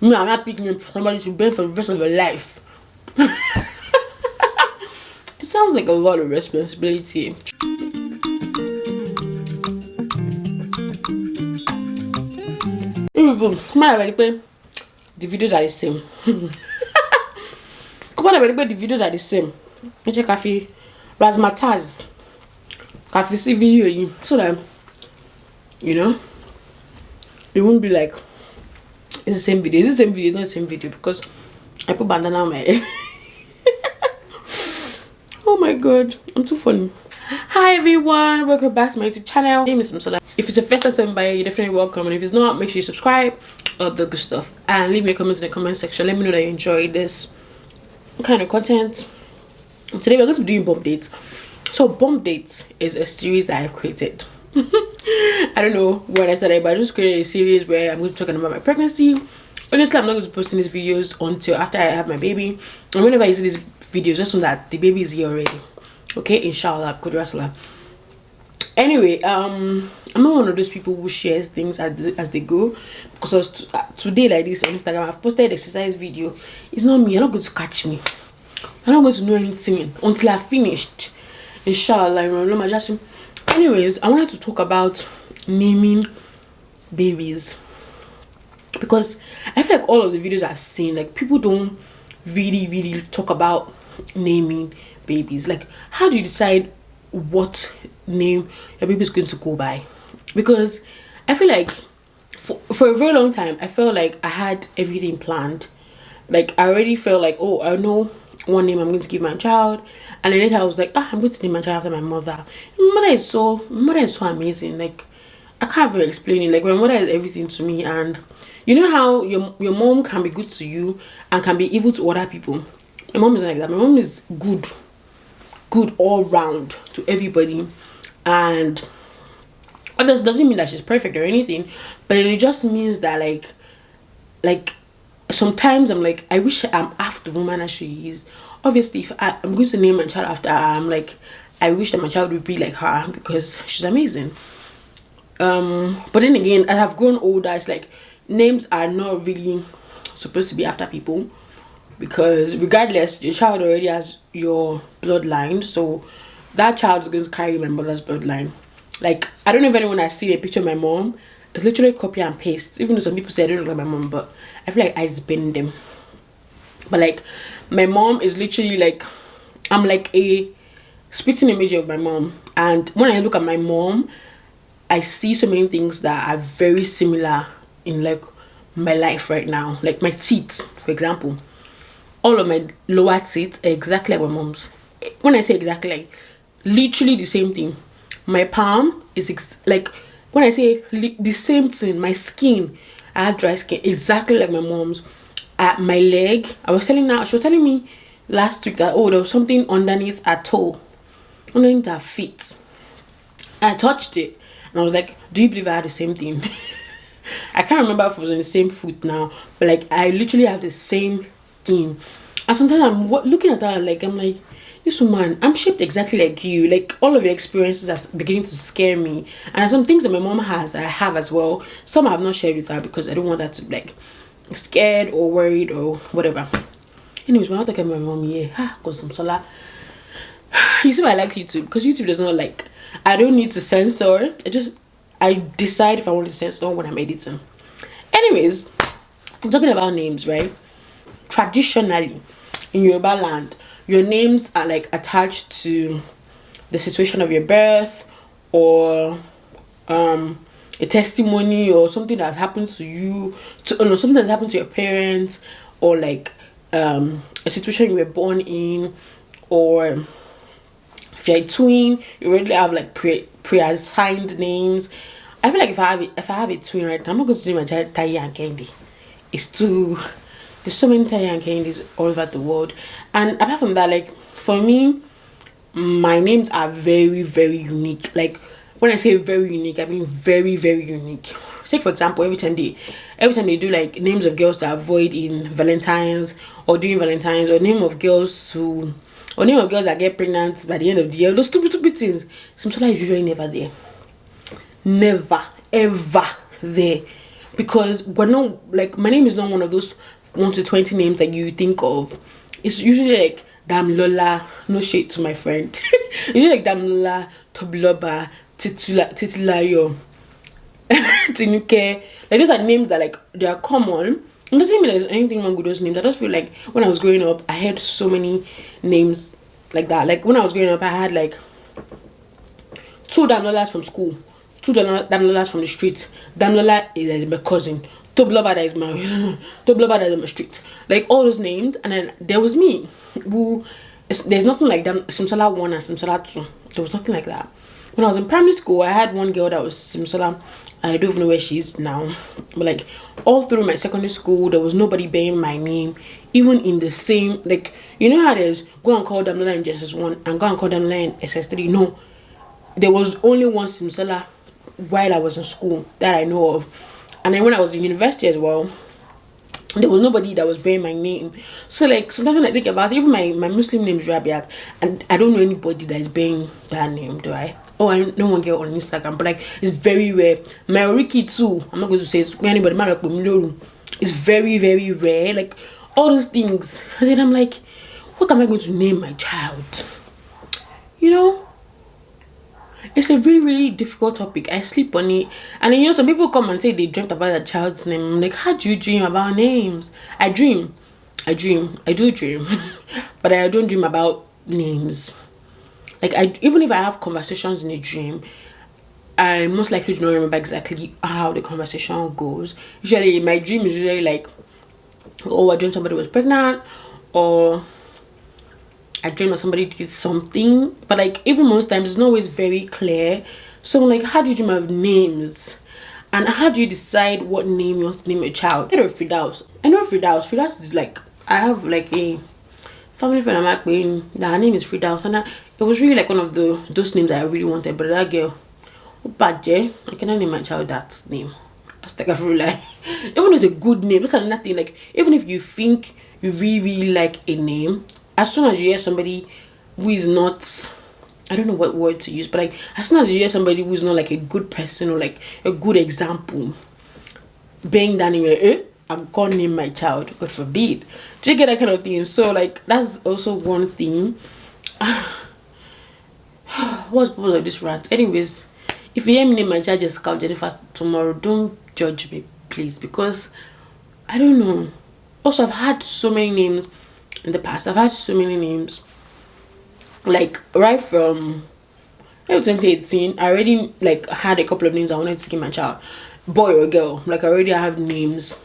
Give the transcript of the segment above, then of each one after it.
Me, I'm not picking him for somebody to bear for the rest of your life. It sounds like a lot of responsibility. Come on, everybody. The videos are the same. Come on, everybody. The videos are the same. You check coffee, razzmatazz, coffee see video so that you know it won't be like it's the same video. It's the same video, not the same video because I put bandana on my head. Oh my god, I'm too funny. Hi everyone, welcome back to my YouTube channel. My name is Msola. If it's your first time by, you're definitely welcome, and if it's not, make sure you subscribe, all the good stuff, and leave me a comment in the comment section. Let me know that you enjoyed this kind of content. Today we're going to be doing bomb dates. So bomb dates is a series that I've created. I don't know when I started, but I just created a series where I'm going to be talking about my pregnancy. Obviously I'm not going to be posting these videos until after I have my baby, and whenever I see these videos, just know that the baby is here already. Okay, inshallah, Kudrasala. Anyway, I'm not one of those people who shares things as they go, because today like this on Instagram I've posted exercise video. It's not me. You're not going to catch me. I'm not going to know anything until I finished, inshallah. Anyways, I wanted to talk about naming babies, because I feel like all of the videos I've seen, like, people don't really talk about naming babies. Like, how do you decide what name your baby is going to go by? Because I feel like for a very long time I felt like I had everything planned. Like, I already felt like, oh, I know one name I'm going to give my child, and then later I was like, I'm going to name my child after my mother. My mother is so amazing. Like, I can't even explain it. Like, my mother is everything to me. And you know how your mom can be good to you and can be evil to other people? My mom is like that. My mom is good all round to everybody, and this doesn't mean that she's perfect or anything, but it just means that like sometimes I'm like, I wish I'm half the woman that she is. Obviously, if I'm going to name my child after her, I'm like, I wish that my child would be like her because she's amazing. But then again, as I've grown older, it's like names are not really supposed to be after people, because regardless, your child already has your bloodline, so that child is going to carry my mother's bloodline. Like, I don't know if anyone has seen a picture of my mom. It's literally copy and paste, even though some people say I don't look like my mom, but I feel like I spin them. But like, my mom is literally like, I'm like a spitting image of my mom, and when I look at my mom, I see so many things that are very similar in like my life right now. Like my teeth, for example. All of my lower teeth are exactly like my mom's. When I say exactly, like literally the same thing. My palm is like, when I say the same thing, my skin, I have dry skin exactly like my mom's. My leg, she was telling me last week that, oh, there was something underneath her toe, underneath her feet. I touched it and I was like, do you believe I had the same thing? I can't remember if it was on the same foot now, but like, I literally have the same thing. And sometimes I'm looking at her, like, I'm like, this woman, I'm shaped exactly like you. Like, all of your experiences are beginning to scare me. And there's some things that my mom has, I have as well. Some I have not shared with her because I don't want her to be like scared or worried or whatever. Anyways, we're not talking about my mom here. Because I'm sola. You see why I like YouTube? Because YouTube does not like, I don't need to censor. I decide if I want to censor when I'm editing. Anyways, I'm talking about names, right? Traditionally, in Yoruba land, your names are like attached to the situation of your birth, or a testimony, or something that's happened to you, something that's happened to your parents, or like a situation you were born in, or if you're a twin, you already have like pre-assigned names. I feel like if I have a twin right now, I'm not going to name my child Taye and Kendi. There's so many Taye and Kendis all over the world. And apart from that, like, for me, my names are very unique. Like, when I say very unique, I mean very unique. Take for example, every time they do like names of girls to avoid in Valentine's or during Valentine's, or name of girls that get pregnant by the end of the year, those stupid things. Some is usually never there. Never ever there. because we're not like, my name is not one of those 1 to 20 names that you think of. It's usually like Damlola, no shade to my friend. Usually like Damlola, Tobloba, Titilayo, Tinuke. Like those are names that like they are common. It doesn't mean there's anything wrong with those names. I just feel like when I was growing up, I had so many names like that. Like when I was growing up, I had like 2 Damlolas from school, 2 Damlolas from the street. Damlola is my cousin. Tobloba that is my Tobloba that is my street. Like all those names, and then there was me, who there's nothing like Simsala 1 and Simsala 2. There was nothing like that. When I was in primary school, I had one girl that was Simsala, and I don't even know where she is now. But like all through my secondary school, there was nobody bearing my name, even in the same, like, you know how there's go and call Damlola in JSS1 and go and call Damlola in SS3. No, there was only one Simsala while I was in school that I know of. And then when I was in university as well, there was nobody that was bearing my name. So like sometimes when I think about it, even my Muslim name is Rabiat, and I don't know anybody that is bearing that name, do I? Oh, I know one girl on Instagram, but like it's very rare. My Oriki too, I'm not going to say it's anybody, it's very, very rare. Like all those things. And then I'm like, what am I going to name my child? You know? It's a really, really difficult topic. I sleep on it. And then, you know, some people come and say they dreamt about their child's name. I'm like, how do you dream about names? I do dream. But I don't dream about names. Like, even if I have conversations in a dream, I most likely do not remember exactly how the conversation goes. Usually, my dream is usually like, oh, I dreamt somebody was pregnant, or I dreamt that somebody did something. But like, even most times, it's not always very clear. So like, how do you dream of names? And how do you decide what name you want to name a child? I know Firdaus. Firdaus is like, I have like a family friend I'm playing that her name is Firdaus, and it was really like one of those names that I really wanted. But that girl, I cannot name my child that name. Astaghfirullah. Even if it's a good name, that's another thing. Like, even if you think you really, really like a name, as soon as you hear somebody who is not, I don't know what word to use, but like as soon as you hear somebody who is not like a good person or like a good example, being that name, like, I'm gonna name my child, God forbid. Do you get that kind of thing? So like that's also one thing. What's the of this rant? Anyways, if you hear me name my child Jessica or Jennifer tomorrow, don't judge me, please, because I don't know. Also, I've had so many names in the past. I've had so many names. Like right from 2018, I already like had a couple of names I wanted to give my child, boy or girl. Like I already have names,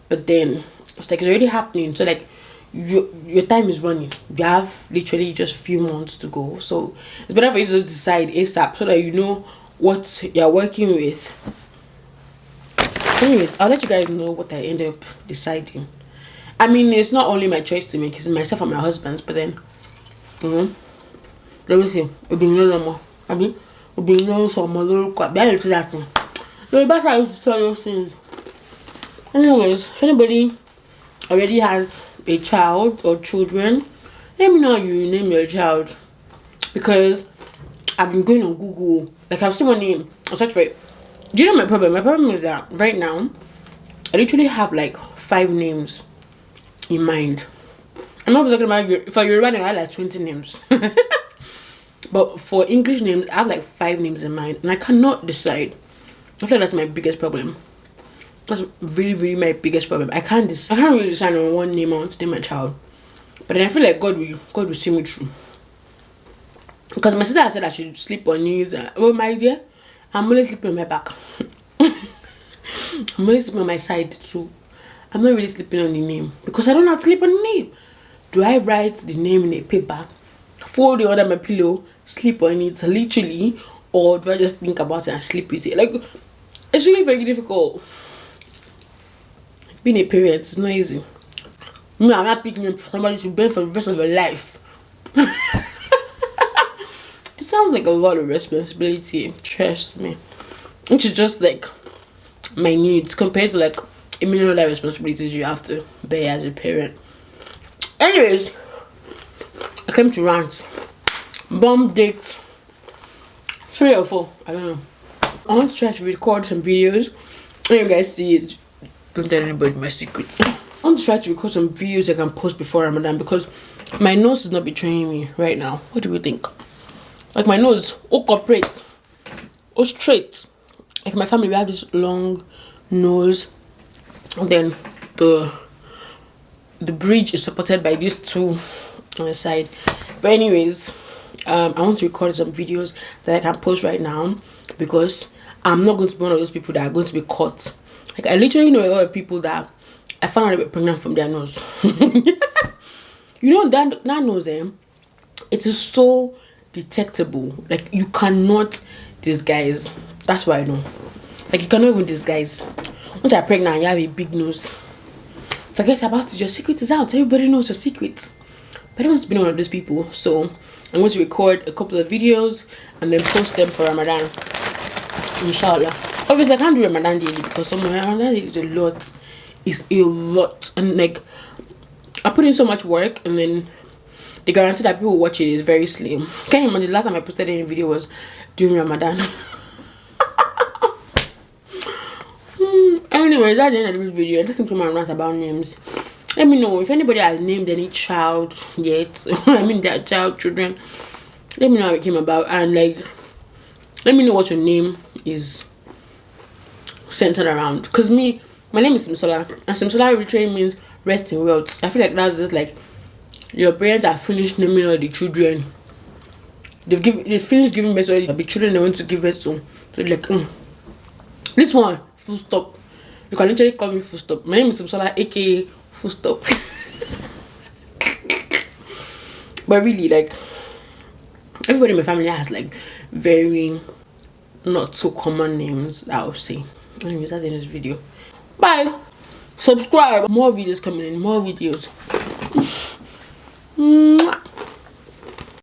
but then it's like it's already happening. So like your time is running. You have literally just a few months to go. So it's better for you to just decide ASAP so that you know what you're working with. Anyways, I'll let you guys know what I end up deciding. I mean, it's not only my choice to make, it's myself and my husband's, but then, let me see. I used to tell those things. Anyways, if anybody already has a child or children, let me know how you name your child. Because I've been going on Google, like I've seen my name, I'll search for it. Do you know my problem? My problem is that right now, I literally have like 5 names in mind. I'm not talking about for Yoruba name, I have like 20 names. But for English names, I have like 5 names in mind, and I cannot decide. I feel like that's my biggest problem. That's really, really my biggest problem. I can't really decide on one name I want to name my child. But then I feel like God will see me through. Because my sister said I should sleep on you. Well, my dear, I'm only sleeping on my back. I'm only sleeping on my side too. I'm not really sleeping on the name because I don't know how to sleep on the name. Do I write the name in a paper, fold it under my pillow, sleep on it literally, or do I just think about it and sleep with it? Like, it's really very difficult. Being a parent is not easy. Me, I'm not picking up somebody to bear for the rest of your life. It sounds like a lot of responsibility, trust me. Which is just like my needs compared to like a million other responsibilities you have to bear as a parent. Anyways, I came to rant. Bomb date 3 or 4, I don't know. I want to try to record some videos When you guys see it, don't tell anybody my secrets. I want to try to record some videos I can post before Ramadan because my nose is not betraying me right now. What do you think? Like my nose, oh corporate, oh straight. Like my family, we have this long nose, and then the bridge is supported by these two on the side. But anyways, I want to record some videos that I can post right now because I'm not going to be one of those people that are going to be caught. Like I literally know a lot of people that I found out they were pregnant from their nose. You know that nose, it is so detectable. Like you cannot disguise. That's why I know. Like you cannot even disguise. Once you're pregnant and you have a big nose, forget about it. Your secret is out. Everybody knows your secret. But I don't want to be one of those people. So I'm going to record a couple of videos and then post them for Ramadan. Inshallah. Obviously I can't do Ramadan daily because someone Ramadan daily is a lot. It's a lot. And like I put in so much work and then the guarantee that people will watch it is very slim. Can you imagine the last time I posted any video was during Ramadan? Anyways, that's the end of this video. I'm just going to rant about names. Let me know if anybody has named any child yet. I mean their children. Let me know how it came about, and like let me know what your name is centered around. Because my name is Simsola, and Simsola literally means rest in wealth. I feel like that's just like your parents have finished naming all the children. They finished giving birth to all the children they want to give birth to. So like this one, full stop. You can literally call me full stop. My name is Simsola, aka full stop. But really, like everybody in my family has like very not so common names, I would say. Anyways, that's the end of this video. Bye. Subscribe. More videos coming in. More videos.